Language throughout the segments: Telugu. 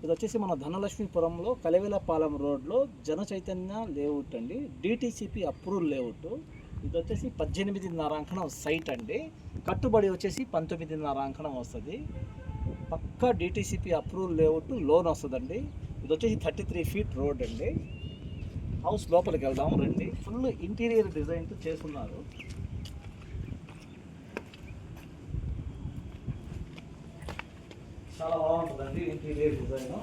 ఇది వచ్చేసి మన ధనలక్ష్మీపురంలో కలివెలపాలెం రోడ్లో జన చైతన్య లేఅవుట్ అండి. DTCP approval layout. ఇది వచ్చేసి 18.5 అంకణం సైట్ అండి. కట్టుబడి వచ్చేసి 19.5 అంకణం వస్తుంది. పక్కా డిటిసిపి అప్రూవల్ లేఅవుట్, లోన్ వస్తుందండి. ఇది వచ్చేసి 33 ఫీట్ రోడ్ అండి. హౌస్ లోపలికి వెళ్దాం రండి. ఫుల్ ఇంటీరియర్ డిజైన్తో చేస్తున్నారు. చాలా బాగుంటుందండి ఇంటీరియర్ డిజైన్.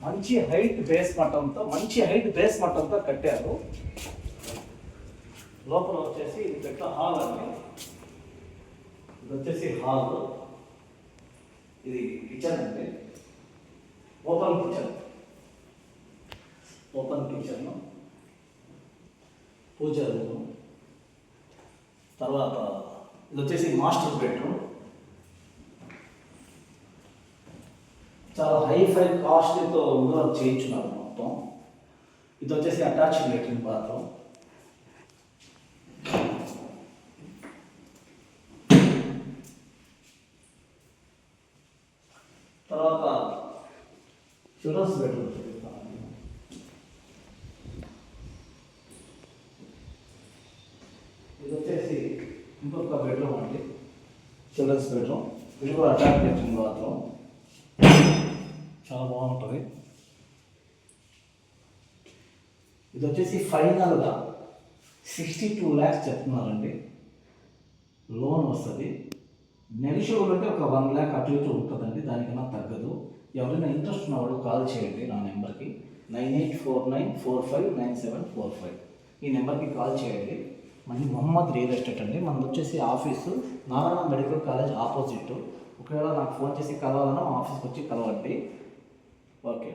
మంచి హైట్ బేస్ మట్టంతో కట్టారు. లోపల వచ్చేసి ఇది పెద్ద హాల్ అండి. ఇది వచ్చేసి హాల్, ఇది కిచెన్ అండి. ఓపెన్ కిచెన్, పూజ రూమ్. తర్వాత ఇది వచ్చేసి మాస్టర్ బెడ్రూమ్. చాలా హైఫై కాస్ట్లీతో చేయించున్నారు మొత్తం. ఇది వచ్చేసి అటాచ్డ్ లెట్రిన్ బాత్రూమ్. తర్వాత చిల్డ్రన్స్ బెడ్రూమ్. ఇది వచ్చేసి ఇంకొక బెడ్రూమ్ అండి, చిల్డ్రన్స్ బెడ్రూమ్. ఇది కూడా అటాచ్డ్ లెట్రిన్ బాత్రూమ్. చాలా బాగుంటుంది. ఇది వచ్చేసి ఫైనల్గా 62 lakhs చెప్తున్నారండి. లోన్ వస్తుంది. నెగిషియబుల్ అంటే ఒక 1 lakh అటు ఇటు ఉంటుందండి, దానికన్నా తగ్గదు. ఎవరైనా ఇంట్రెస్ట్ ఉన్నవాడు కాల్ చేయండి నా నెంబర్కి 9849459745. ఈ నెంబర్కి కాల్ చేయండి. మళ్ళీ మొహమ్మద్ రియల్ ఎస్టేట్ అండి. మనది వచ్చేసి office Narayana medical college opposite. ఒకవేళ నాకు ఫోన్ చేసి కలవాలన్నా ఆఫీస్కి వచ్చి కలవండి. ఓకే.